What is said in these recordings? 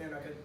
Yeah, not good.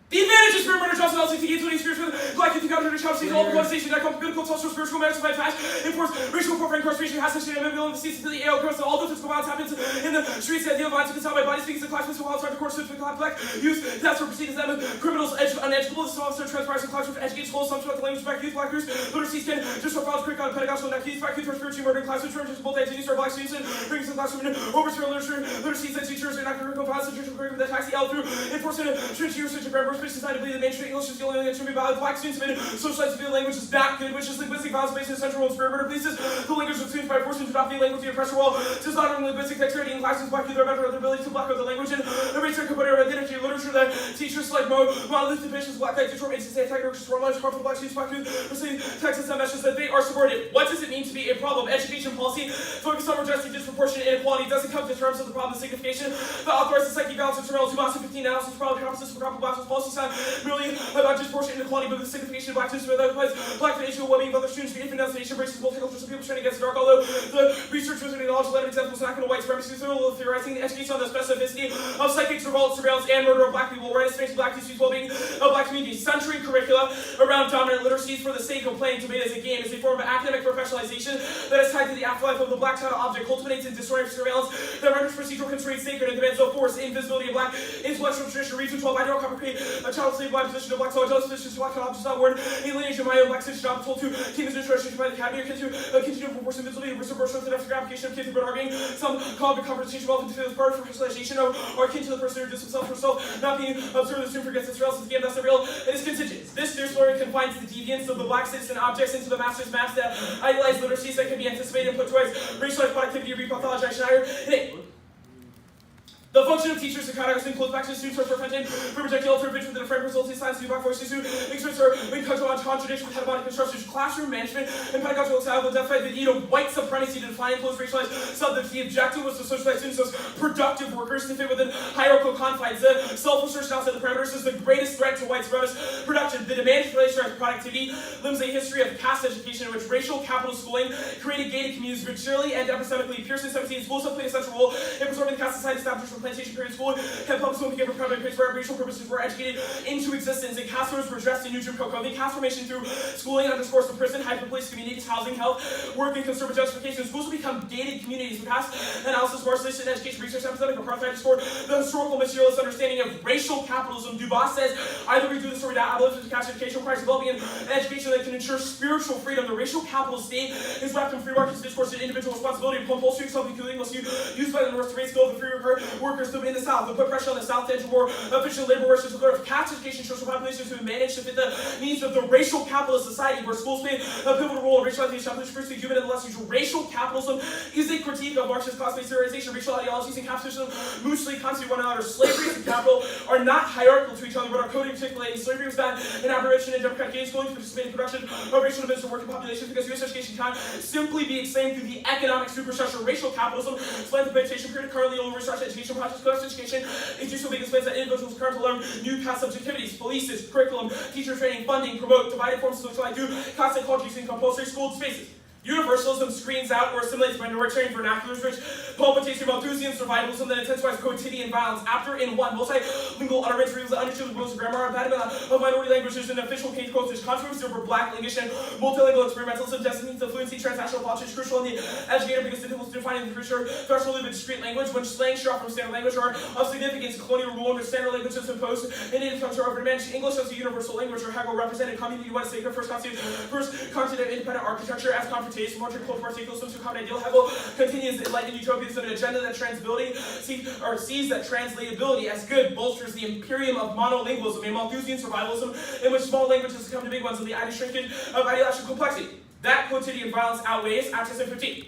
The advantages for murder, justice, LCT, including spiritual, black youth, counter, chopsticks, all polarization, that political, social, spiritual, medical, fast, enforce, racial, corporate incarceration, has such an ability to see the AL curse, all the physical violence happens in the streets, the idea of violence, by body speaks, the class, physical violence, the course, the black youth, that's for proceedings, that criminals, uneducable, the officer, transpires, the class, educated schools, some about the language, black youth, black youth, literacy, skin, just for files, curriculum, pedagogical, black youth, spiritual, murder, class, just both identities, for black students, and brings the classroom, overseer, literacy, and teachers, and curriculum, violence, curriculum, that taxi, L through, enforcement, trinity, research, and grammar, speech, society, believe the mainstream English is the only language to be valid. Black students have been socialized to feel language is not good, which is linguistic violence based in central and spirit murder places. The language of students by forcing to not feel language in the oppressor wall does not earn linguistic dexterity in classes. Black youth are better at their ability to block out the language and erase their component of identity literature that teachers like monolithic patients, black guys, Detroit, NDCA, attack workers, for lunch, harmful black students, black youth, receiving texts and messages that they are subordinate. What does it mean to be a problem? Education policy focused on redressing disproportionate inequality doesn't come to terms of the problem of signification. The authorized psyche balance of Terrell 2015 analysis problem hypothesis for comparable black policy sound merely about disproportionate inequality, but the signification of black students with other place, black the issue of well-being of other students, the infant nation, racism, multicultural people training against the dark, although the research was acknowledged that examples not going to white supremacy, so theorizing the education on the specificity of psychic surveillance and murder of black people, where estimating black students' well-being of black communities, centering curricula around dominant literacies for the sake of playing debate as a game is a form of academic professionalization that is tied to the afterlife of the black child object, cultivates and disorders surveillance that renders procedural constraints sacred and demands of force, invisibility of black intellectual tradition, region 12, I don't complicate a child slave blind position of black soul, jealous position to black child objects not word, a lineage of my own black citizen job told to keep his instruction by the academy, or continue proportion visibility, reservation to the after application of kids but arguing some call of conversation relevant to the part for personalization or akin to the person who distance himself or herself, not being observed the student forgets its relative again, that's the real, it is contingent. This new story confines the deviance of the black citizen objects into the master's maps that idealize literacies that can be anticipated and put towards racialized productivity or repathologized higher. The function of teachers and conducts includes back to the students who are prevented from rejecting alternatives within a frame results in science, black voices who experts are in contradiction with hegemonic constructions, classroom management, and pedagogical style will identify the need of white supremacy to define and close racialized subjects. The objective was to socialize students as productive workers to fit within hierarchical confines. The self-assertion outside the parameters is the greatest threat to white supremacist production. The demand for racialized productivity lives a history of caste education in which racial capital schooling created gated communities richly and epistemically. Pearson 17 schools have played a central role in preserving caste society established from plantation period school, and public school became a primary place where racial purposes were educated into existence, and caste orders were addressed in New Jim Crow Code. The caste formation through schooling underscores the prison, hyper-police communities, housing, health, work, and conservative justification. Schools will become gated communities. The past analysis, marxist, and education research epidemic apartheid scored the historical materialist understanding of racial capitalism. Dubois says, either we do this or we die. Abolition of caste education requires developing an education that can ensure spiritual freedom. The racial capitalist state is wrapped in free market discourse and individual responsibility. Compulsory self-including must be used by the North to raise skill of the free workers in the South. To put pressure on the South to enter more efficient labor workers to of caste education shows for populations who manage to fit the needs of the racial capitalist society, where schools play a pivotal role in racializing establishment, first human and the less usual. Racial capitalism is a critique of Marxist class-based theorization. Racial ideologies and capitalism mutually constitute one another. Slavery and capital are not hierarchical to each other, but are coded articulating. Slavery was not an aberration in democratic gains. Schooling to participate in production of racial events for working populations because U.S. education can simply be explained through the economic superstructure. Racial capitalism explains the vegetation period, currently only research education projects, class education is useful because it explains that individuals currently learn new caste subjectivities, policies, curriculum, teacher training, funding, promote divided forms of social life, do concept culture using compulsory school spaces. Universalism screens out or assimilates minoritarian vernaculars, which palpitates through Malthusian survivalism that intensifies quotidian violence. After in one, multilingual utterance reveals the understood rules of grammar, impediment of minority languages, and official case quotes. There's controversy over black language and multilingual experimentalism. Destinies of fluency, transnational politics crucial in the educator because the difficulty defining the future threshold of a discrete language when slang shot from standard language are of significance. Colonial rule under standard language is imposed in native tongues are over managed. English as a universal language or Hegel represented community one sacred first continent independent architecture as confrontation. Marching close particles to common ideal. Hegel continues enlightened utopianism, an agenda that transability sees that translatability as good bolsters the imperium of monolingualism, a Malthusian survivalism in which small languages become the big ones, and the ideal shrinkage of ideological complexity. That quotidian violence outweighs Acts 15.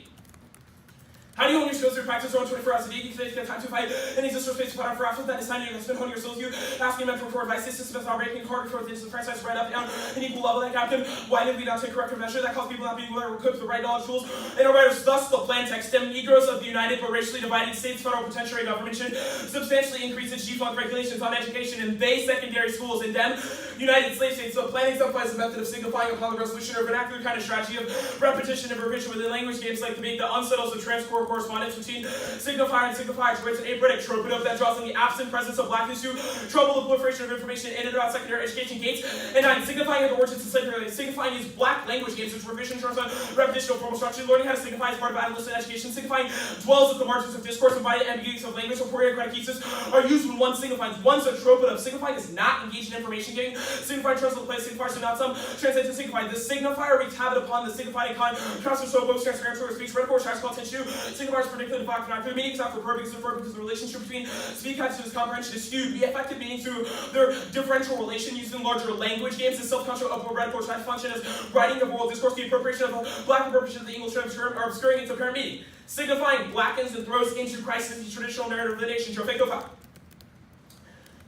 How do you hone your skills through practice or 24 hours a day? You get time to fight and exist for space to put on for after that is time you can spend honing your skills. You asking a mentor for advice, system without breaking hard for things the franchise right up down an equal level that captain. Why did we not take corrective measure that caused people not being able to equip the right knowledge tools and writers? Thus, the plan text stem Negroes of the united but racially divided states, federal penitentiary government should substantially increase its G-Funk regulations on education in they secondary schools and them United Slave States. So planning exemplifies the method of signifying upon the resolution or vernacular kind of strategy of repetition and revision within language games like debate that unsettles the transcore correspondence between signifier and signifier creates an abritic trope that draws on the absent presence of blackness to trouble the proliferation of information in and about secondary education gates. And 9, signifying has origins in slavery. Signifying is black language games, which revision in terms of repetition of formal structure. Learning how to signify is part of adolescent education. Signifying dwells at the margins of discourse, invited ambiguities of language, or catechesis are used when one signifies. One's a trope of signifying is not engaged in information giving. Signifying translates the place, signifiers do not some. Translate to signify. The signifier wreaks havoc upon the signified icon. Transfers so both transparent or speech, rhetorical, tries to call attention to. Signifiers predicted the fact that the meaning is not for purpose of because the relationship between speak consciousness comprehension is skewed. The effective meaning through their differential relation used in larger language games is self-conscious upward rhetorical tries to function as writing of oral discourse, the appropriation of black appropriation of the English term are obscuring its apparent meaning. Signifying blackens and throws into crisis the traditional narrative of the nation.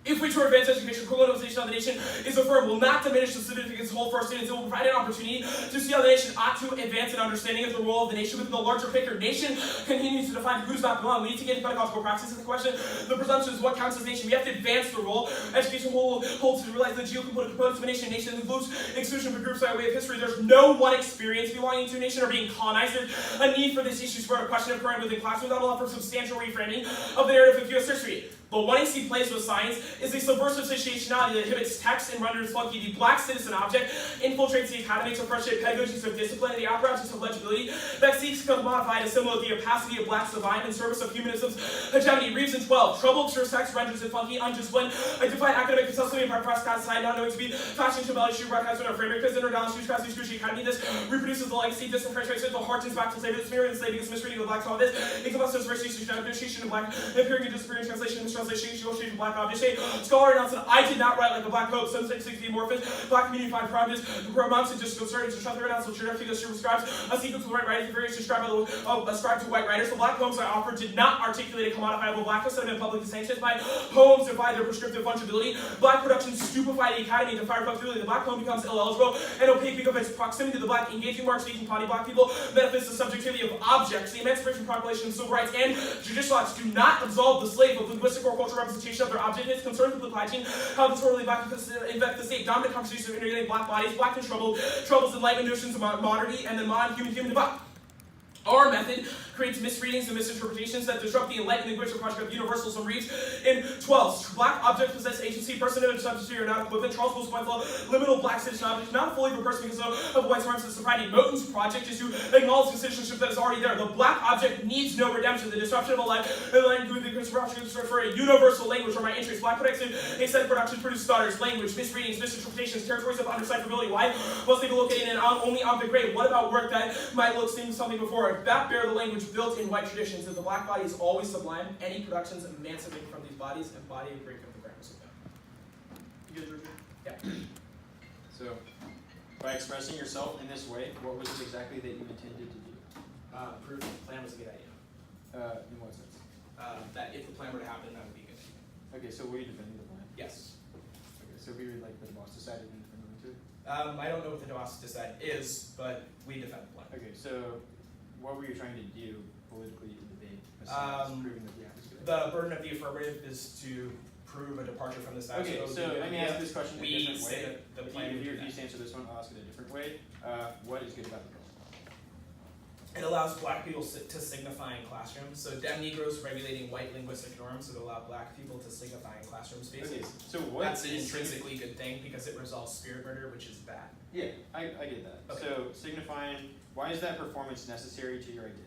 If we to advance education, colonization of the nation is affirmed, will not diminish the significance of whole for our students. It will provide an opportunity to see how the nation ought to advance an understanding of the role of the nation within the larger picture. Nation continues to define who's not belong. We need to get into pedagogical practice. The question, the presumption is what counts as nation. We have to advance the role. Education will hold to realize the geopolitical components of a nation. Nation includes exclusion of groups by way of history. There's no one experience belonging to a nation or being colonized. There's a need for this issue to spread a question of current within classrooms that will offer substantial reframing of the narrative of U.S. history. But one AC plays with science is a subversive situationality that inhibits text and renders funky. The black citizen object infiltrates the academy to frustrate pedagogies of discipline and the apparatus of legibility that seeks to commodify and assimilate the opacity of blacks divine in service of humanism's hegemony. Reeves in 12. Trouble obscures text renders it funky, unjust when a defiant academic consensus and press cast aside, not knowing to be fashioned to embellish broadcast in our framework because international shoes cast the academy. This reproduces the legacy, disenfranchisement, the harkens back to slavery, the smear and enslaving, this misreading of black law. This encompasses restitution, appreciation of black, appearing and disappearing translation, translation, negotiation, black object. Scholar announced that I did not write like a black pope, 760 amorphous, black community find promise, the amounts of just concerning to trust announced, which directly prescribes a sequence of white writers, the various described ascribed to white writers. The black poems I offered did not articulate a commodifiable blackness that have been publicly sanctioned. My poems defy their prescriptive fungibility. Black productions stupefy the academy to fire flexibility. The black poem becomes ineligible and opaque because of its proximity to the black engaging mark speaking potty black people benefits the subjectivity of objects. The Emancipation Proclamation of Civil Rights and judicial acts do not absolve the slave of linguistic or cultural representation of their object. It's concerned with hygiene, how disorderly black infect the state. Dominant conversation of integrating black bodies, black and troubles enlightened notions of modernity, and then human divide. Our method creates misreadings and misinterpretations that disrupt the enlightened linguistic project of universalism. Reads in 12. Black objects possess agency, personhood, substitute, or not equivalent. Charles Wilson White's liminal black citizen object, not fully for person because of white supremacy society. Moten's project is to acknowledge the citizenship that is already there. The black object needs no redemption. The disruption of a life, the language, the construction for a universal language or my interest. Black production, aesthetic production produce stutters, language, misreadings, misinterpretations, territories of undecipherability. Why? Must they be located in only on the grade? What about work that might look seem something before? That bear the language built in white traditions. If the black body is always sublime, any productions emancipate from these bodies embody a great of the greatness of them. You guys agree? Yeah. So, by expressing yourself in this way, what was it exactly that you intended to do? Prove that the plan was a good idea. In what sense? That if the plan were to happen, that would be a good idea. Okay, so were you defending the plan? Yes. Okay, so we were like the boss decided and defended it too? I don't know what the boss decide is, but we defend the plan. Okay, so what were you trying to do politically in the debate besides proving that the act is good? The burden of the affirmative is to prove a departure from the status quo. Okay, so let me ask this question in a different way. Say that the plan If you refuse to answer this one, I'll ask it a different way. What is good about the bill? It allows black people to signify in classrooms. So Dem Negroes regulating white linguistic norms would allow black people to signify in classroom spaces. Okay, so what That's an intrinsically good thing because it resolves spirit murder, which is bad. Yeah, I get that. Okay. So signifying, why is that performance necessary to your identity?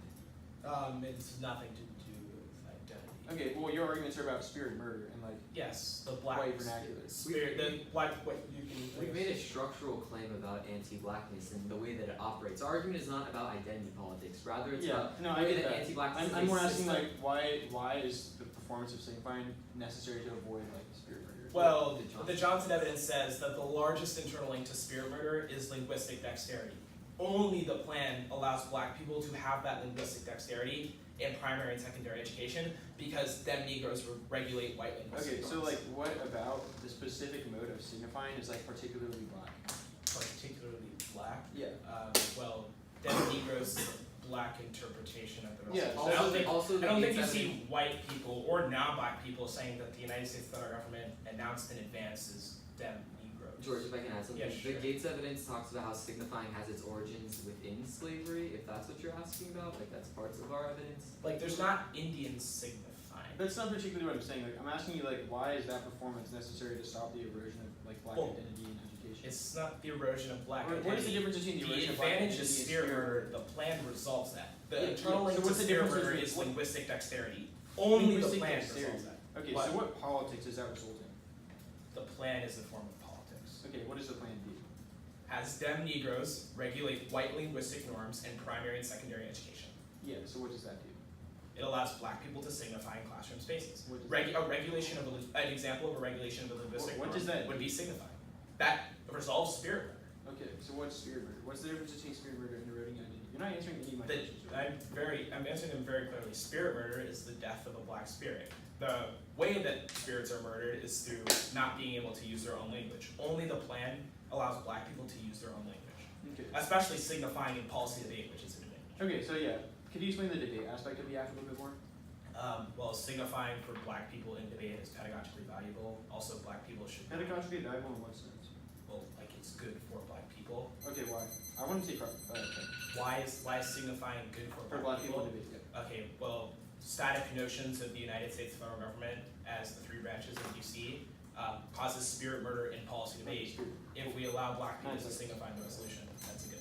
It's nothing to do with identity. Okay, well your arguments are about spirit murder and like yes, the black white vernacular. Spirit, the black what you can. We've made a structural claim about anti-blackness and the way that it operates. Our argument is not about identity politics. Rather, it's about the way that anti-blackness. I'm more asking like why is the performance of signifying necessary to avoid like spirit murder? Well, the Johnson evidence says that the largest internal link to spirit murder is linguistic dexterity. Only the plan allows black people to have that linguistic dexterity in primary and secondary education because Dem Negroes regulate white linguistic norms. Okay, so like what about the specific mode of signifying is like particularly black? Particularly black? Yeah. Well, Dem Negroes black interpretation of the Yeah. I don't think you see white people or non-black people saying that the United States federal government announced in advance is Dem Negroes. George, if I can add something. Yeah, sure. The Gates evidence talks about how signifying has its origins within slavery, if that's what you're asking about, like that's parts of our evidence. Like, there's not Indian signifying. That's not particularly what I'm saying. Like, I'm asking you, like, why is that performance necessary to stop the erosion of like black Well, identity and education? It's not the erosion of black What is the identity. difference between the The erosion of black advantage identity is and spirit murder. The plan resolves that. The Yeah, internal so link to what's the spirit difference murder between- is linguistic dexterity. Only the Linguistic plan dexterity. resolves that. Okay, What? so what politics does that result in? The plan is a form of politics. Okay, what does the plan do? Has dem Negroes regulate white linguistic norms in primary and secondary education. Yeah, so what does that do? It allows black people to signify in classroom spaces. What does A regulation of an example of a regulation of a linguistic What norm does that would do? be signifying. That resolves spirit murder. Okay, so what's spirit murder? What's the difference between spirit murder and eroding identity? You're not answering any of my questions. I'm answering them very clearly. Spirit murder is the death of a black spirit. The way that spirits are murdered is through not being able to use their own language. Only the plan allows black people to use their own language, Okay. especially signifying in policy debate, which is an advantage. Okay, so yeah, could you explain the debate aspect of the act a little bit more? Well, signifying for black people in debate is pedagogically valuable. Also, black people should Pedagogically valuable in what sense? well, like it's good for black people. Okay, why? I want to take Why is signifying good for for black people in debate. Yeah. Okay, well, static notions of the United States federal government as the three branches of DC causes spirit murder in policy debate. If we allow black people to signify the resolution, that's a good